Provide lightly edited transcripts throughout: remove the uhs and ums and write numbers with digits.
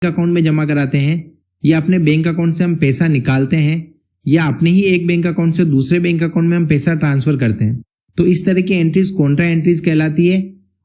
Account में जमा कराते हैं या अपने बैंक अकाउंट से हम पैसा निकालते हैं या अपने ही एक बैंक अकाउंट से दूसरे बैंक अकाउंट में हम पैसा ट्रांसफर करते हैं, तो इस तरह की एंट्रीज कॉन्ट्रा एंट्रीज कहलाती है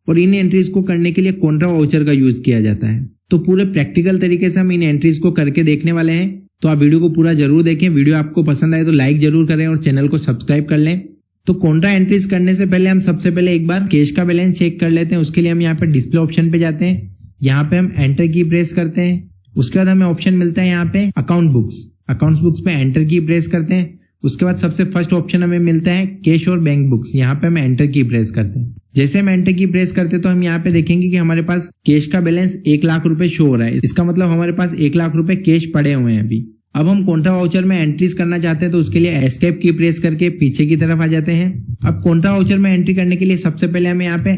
और इन एंट्रीज को करने के लिए कॉन्ट्रा वाउचर का यूज किया जाता है। तो पूरे प्रैक्टिकल तरीके से हम इन एंट्रीज को करके देखने वाले हैं, तो आप वीडियो को पूरा जरूर देखें। वीडियो आपको पसंद आए तो लाइक जरूर करें और चैनल को सब्सक्राइब कर लें। तो कॉन्ट्रा एंट्रीज करने से पहले हम सबसे पहले एक बार कैश का बैलेंस चेक कर लेते हैं। उसके लिए हम यहाँ पे डिस्प्ले ऑप्शन पे जाते हैं, यहाँ पे हम एंटर की प्रेस करते हैं। उसके बाद हमें ऑप्शन मिलता है यहाँ पे अकाउंट बुक्स पे एंटर की प्रेस करते हैं। उसके बाद सबसे फर्स्ट ऑप्शन हमें मिलता है कैश और बैंक बुक्स, यहाँ पे हम एंटर की प्रेस करते हैं। जैसे हम एंटर की प्रेस करते हैं तो हम यहाँ पे देखेंगे कि हमारे पास कैश का बैलेंस 1 लाख रुपए शो हो रहा है। इसका मतलब हमारे पास 1 लाख रुपए कैश पड़े हुए हैं अभी। अब हम कॉन्ट्रा वाउचर में एंट्रीज करना चाहते हैं, तो उसके लिए एस्केप की प्रेस करके पीछे की तरफ आ जाते हैं। अब कॉन्ट्रा वाउचर में एंट्री करने के लिए सबसे पहले हमें यहाँ पे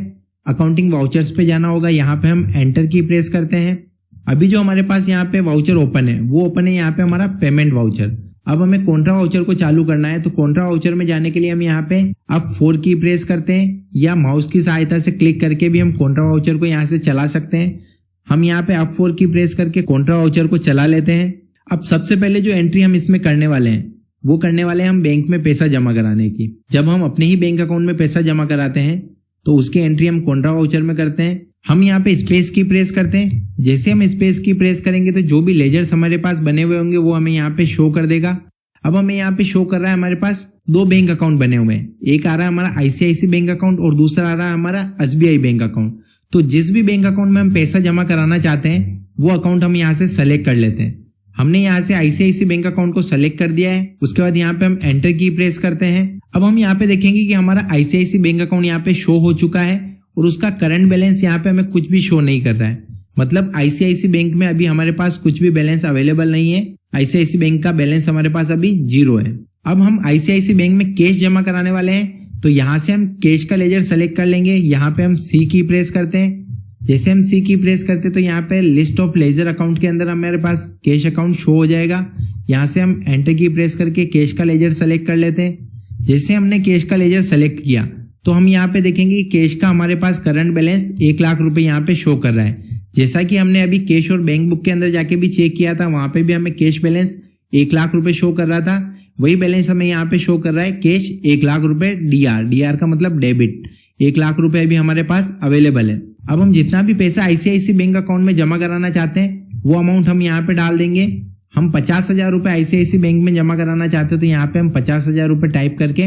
अकाउंटिंग वाउचर्स पे जाना होगा। यहाँ पे हम एंटर की प्रेस करते हैं। अभी जो हमारे पास यहाँ पे वाउचर ओपन है वो ओपन है यहाँ पे हमारा पेमेंट वाउचर। अब हमें कॉन्ट्रा वाउचर को चालू करना है, तो कॉन्ट्रा वाउचर में जाने के लिए हम यहाँ पे अब 4 की प्रेस करते हैं या माउस की सहायता से क्लिक करके भी हम कॉन्ट्रा वाउचर को यहाँ से चला सकते हैं। हम यहाँ पे अब 4 की प्रेस करके कॉन्ट्रा वाउचर को चला लेते हैं। अब सबसे पहले जो एंट्री हम इसमें करने वाले हैं वो करने वाले हैं हम बैंक में पैसा जमा कराने की। जब हम अपने ही बैंक अकाउंट में पैसा जमा कराते हैं तो उसकी एंट्री हम कॉन्ट्रा वाउचर में करते हैं। हम यहाँ पे स्पेस की प्रेस करते हैं। जैसे हम स्पेस की प्रेस करेंगे तो जो भी लेजर्स हमारे पास बने हुए होंगे वो हमें यहाँ पे शो कर देगा। अब हमें यहाँ पे शो कर रहा है हमारे पास 2 बैंक अकाउंट बने हुए हैं। एक आ रहा है हमारा आईसीआईसी बैंक अकाउंट और दूसरा आ रहा है हमारा एसबीआई बैंक अकाउंट। तो जिस भी बैंक अकाउंट में हम पैसा जमा कराना चाहते हैं वो अकाउंट हम यहाँ से सेलेक्ट कर लेते हैं। हमने यहाँ से आईसीआईसी बैंक अकाउंट को सेलेक्ट कर दिया है। उसके बाद यहाँ पे हम एंटर की प्रेस करते हैं। अब हम यहाँ पे देखेंगे कि हमारा आईसीआईसी बैंक अकाउंट यहाँ पे शो हो चुका है और उसका करंट बैलेंस यहाँ पे हमें कुछ भी शो नहीं कर रहा है। मतलब आईसीआईसी बैंक में अभी हमारे पास कुछ भी बैलेंस अवेलेबल नहीं है। आईसीआईसी बैंक का बैलेंस हमारे पास अभी 0 है। अब हम आईसीआईसी बैंक में कैश जमा कराने वाले हैं, तो यहाँ से हम कैश का लेजर सेलेक्ट कर लेंगे। यहाँ पे हम सी की प्रेस करते हैं। जैसे हम सी की प्रेस करते हैं तो यहाँ पे लिस्ट ऑफ लेजर अकाउंट के अंदर हमारे पास कैश अकाउंट शो हो जाएगा। यहाँ से हम एंटर की प्रेस करके कैश का लेजर सेलेक्ट कर लेते हैं। जैसे हमने कैश का लेजर सेलेक्ट किया तो हम यहाँ पे देखेंगे कि कैश का हमारे पास करंट बैलेंस 1 लाख रुपए यहाँ पे शो कर रहा है। जैसा कि हमने अभी कैश और बैंक बुक के अंदर जाके भी चेक किया था, वहां पे भी हमें कैश बैलेंस 1 लाख रुपए शो कर रहा था। वही बैलेंस हमें यहाँ पे शो कर रहा है कैश 1 लाख रुपए डीआर का मतलब डेबिट। 1 लाख रुपए अभी हमारे पास अवेलेबल है। अब हम जितना भी पैसा आईसीआईसी बैंक अकाउंट में जमा कराना चाहते हैं वो अमाउंट हम यहाँ पे डाल देंगे। हम 50,000 रुपए आईसीआईसी बैंक में जमा कराना चाहते हैं तो यहाँ पे हम 50,000 रुपए टाइप करके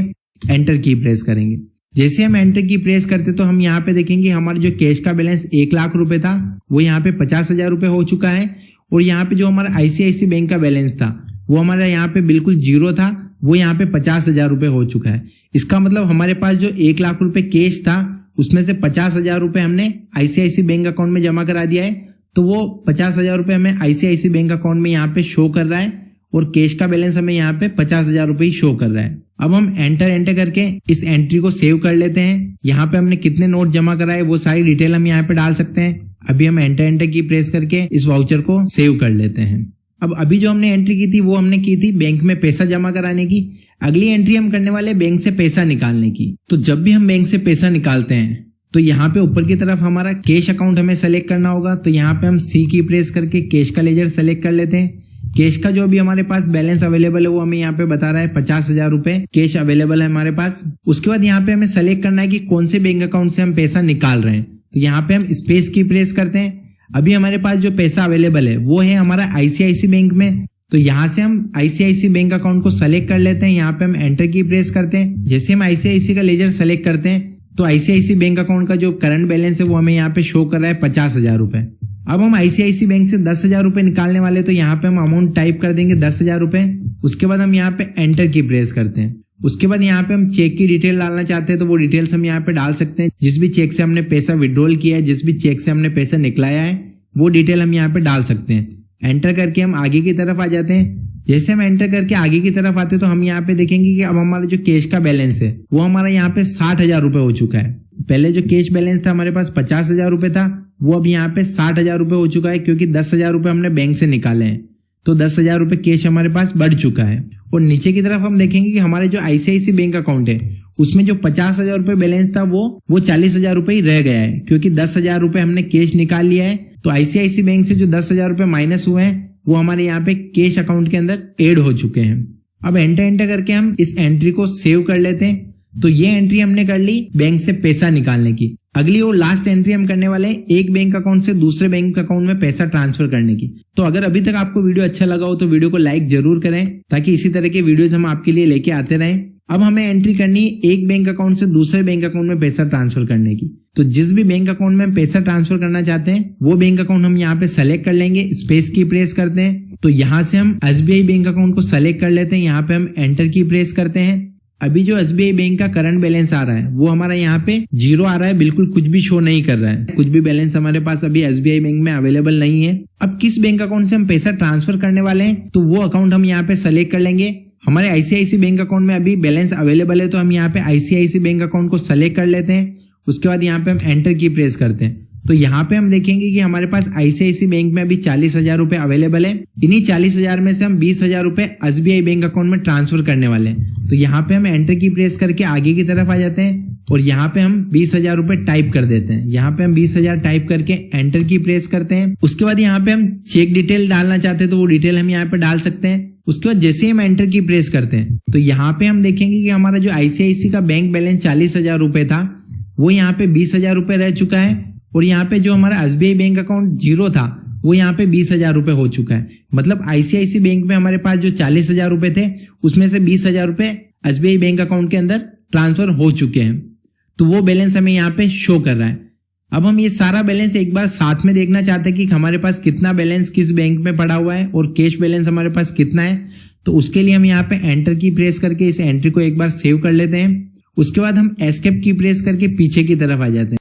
एंटर की प्रेस करेंगे। जैसे हम एंटर की प्रेस करते तो हम यहाँ पे देखेंगे हमारा जो कैश का बैलेंस 1 लाख रुपए था वो यहाँ पे 50,000 रुपए हो चुका है और यहाँ पे जो हमारा आईसीआईसी बैंक का बैलेंस था वो हमारा यहाँ पे बिल्कुल 0 था, वो यहाँ पे 50,000 रुपए हो चुका है। इसका मतलब हमारे पास जो 1 लाख रुपए कैश था उसमें से 50,000 रुपए हमने आईसीआईसी बैंक अकाउंट में जमा करा दिया है, तो वो 50,000 रुपए हमें आईसीआईसी बैंक अकाउंट में यहाँ पे शो कर रहा है और कैश का बैलेंस हमें यहाँ पे 50,000 रुपए ही शो कर रहा है। अब हम एंटर करके इस एंट्री को सेव कर लेते हैं। यहाँ पे हमने कितने नोट जमा कराए वो सारी डिटेल हम यहाँ पे डाल सकते हैं। अभी हम एंटर की प्रेस करके इस वाउचर को सेव कर लेते हैं। अब अभी जो हमने एंट्री की थी वो हमने की थी बैंक में पैसा जमा कराने की। अगली एंट्री हम करने वाले बैंक से पैसा निकालने की। तो जब भी हम बैंक से पैसा निकालते हैं तो यहाँ पे ऊपर की तरफ हमारा कैश अकाउंट हमें सेलेक्ट करना होगा। तो यहाँ पे हम सी की प्रेस करके कैश का लेजर सेलेक्ट कर लेते हैं। कैश का जो अभी हमारे पास बैलेंस अवेलेबल है वो हमें यहाँ पे बता रहा है 50,000 रुपए कैश अवेलेबल है हमारे पास। उसके बाद यहाँ पे हमें सेलेक्ट करना है कि कौन से बैंक अकाउंट से हम पैसा निकाल रहे हैं। तो यहाँ पे हम स्पेस की प्रेस करते हैं। अभी हमारे पास जो पैसा अवेलेबल है वो है हमारा आईसीआईसी बैंक में, तो यहाँ से हम आईसीआईसी बैंक अकाउंट को सेलेक्ट कर लेते हैं। यहाँ पे हम एंटर की प्रेस करते हैं। जैसे हम आईसीआईसी का लेजर सेलेक्ट करते हैं तो आईसीआईसी बैंक अकाउंट का जो करंट बैलेंस है वो हमें यहाँ पे शो कर रहा है 50,000 रुपए। अब हम आईसीआईसी बैंक से 10,000 रुपए निकालने वाले, तो यहाँ पे हम अमाउंट टाइप कर देंगे 10,000 रुपए। उसके बाद हम यहाँ पे एंटर की प्रेस करते हैं। उसके बाद यहाँ पे हम चेक की डिटेल डालना चाहते हैं तो वो डिटेल्स हम यहाँ पे डाल सकते हैं। जिस भी चेक से हमने पैसा विड्रॉल किया है, जिस भी चेक से हमने पैसा निकलाया है वो डिटेल हम यहाँ पे डाल सकते हैं। एंटर करके हम आगे की तरफ आ जाते हैं। जैसे हम एंटर करके आगे की तरफ आते हैं तो हम यहाँ पे देखेंगे कि अब हमारा जो कैश का बैलेंस है वो हमारा यहाँ पे 60,000 रुपए हो चुका है। पहले जो कैश बैलेंस था हमारे पास 50,000 रुपए था, वो अब यहाँ पे 60,000 रुपए हो चुका है क्योंकि 10,000 रुपए हमने बैंक से निकाले हैं। तो 10,000 रुपए कैश हमारे पास बढ़ चुका है। और नीचे की तरफ हम देखेंगे कि हमारे जो आईसीआईसी बैंक अकाउंट है उसमें जो 50,000 रुपए बैलेंस था वो 40,000 रुपए ही रह गया है क्योंकि 10,000 रुपए हमने कैश निकाल लिया है तो आईसीआईसी बैंक से जो 10,000 रुपए माइनस हुए हैं वो हमारे यहाँ पे कैश अकाउंट के अंदर ऐड हो चुके हैं। अब एंटर करके हम इस एंट्री को सेव कर लेते हैं। तो ये एंट्री हमने कर ली बैंक से पैसा निकालने की। अगली और लास्ट एंट्री हम करने वाले हैं एक बैंक अकाउंट से दूसरे बैंक अकाउंट में पैसा ट्रांसफर करने की। तो अगर अभी तक आपको वीडियो अच्छा लगा हो तो वीडियो को लाइक जरूर करें ताकि इसी तरह के वीडियोस हम आपके लिए लेके आते रहें। अब हमें एंट्री करनी है एक बैंक अकाउंट से दूसरे बैंक अकाउंट में पैसा ट्रांसफर करने की। तो जिस भी बैंक अकाउंट में हम पैसा ट्रांसफर करना चाहते हैं वो बैंक अकाउंट हम यहाँ पे सेलेक्ट कर लेंगे, स्पेस की प्रेस करते हैं। तो यहाँ से हम एसबीआई बैंक अकाउंट को सेलेक्ट कर लेते हैं, यहाँ पे हम एंटर की प्रेस करते हैं। अभी जो एसबीआई बैंक का करंट बैलेंस आ रहा है वो हमारा यहाँ पे 0 आ रहा है, बिल्कुल कुछ भी शो नहीं कर रहा है, कुछ भी बैलेंस हमारे पास अभी एसबीआई बैंक में अवेलेबल नहीं है। अब किस बैंक अकाउंट से हम पैसा ट्रांसफर करने वाले हैं तो वो अकाउंट हम यहाँ पे सेलेक्ट कर लेंगे। हमारे आईसीआईसी बैंक अकाउंट में अभी बैलेंस अवेलेबल है तो हम यहाँ पे आईसीआईसी बैंक अकाउंट को सेलेक्ट कर लेते हैं। उसके बाद यहाँ पे हम एंटर की प्रेस करते हैं। तो यहाँ पे हम देखेंगे कि हमारे पास आईसीआईसी बैंक में अभी 40,000 रुपए अवेलेबल है। इन्हीं 40,000 में से हम 20,000 रुपए एसबीआई बैंक अकाउंट में ट्रांसफर करने वाले हैं। तो यहाँ पे हम एंटर की प्रेस करके आगे की तरफ आ जाते हैं और यहाँ पे हम 20,000 रुपए टाइप कर देते हैं। यहाँ पे हम 20,000 टाइप करके एंटर की प्रेस करते हैं। उसके बाद यहाँ पे हम चेक डिटेल डालना चाहते हैं तो वो डिटेल हम यहाँ पे डाल सकते हैं। उसके बाद जैसे ही हम एंटर की प्रेस करते हैं तो यहाँ पे हम देखेंगे कि हमारा जो आईसीआईसी का बैंक बैलेंस 40,000 रुपए था वो यहाँ पे 20,000 रुपए रह चुका है और यहाँ पे जो हमारा एसबीआई बैंक अकाउंट 0 था वो यहाँ पे 20,000 रुपए हो चुका है। मतलब आईसीआईसी बैंक में हमारे पास जो 40,000 रुपए थे उसमें से 20,000 रुपए एसबीआई बैंक अकाउंट के अंदर ट्रांसफर हो चुके हैं। तो वो बैलेंस हमें यहाँ पे शो कर रहा है। अब हम ये सारा बैलेंस एक बार साथ में देखना चाहते हैं कि हमारे पास कितना बैलेंस किस बैंक में पड़ा हुआ है और कैश बैलेंस हमारे पास कितना है। तो उसके लिए हम यहाँ पे एंटर की प्रेस करके इस एंट्री को एक बार सेव कर लेते हैं। उसके बाद हम एस्केप की प्रेस करके पीछे की तरफ आ जाते हैं।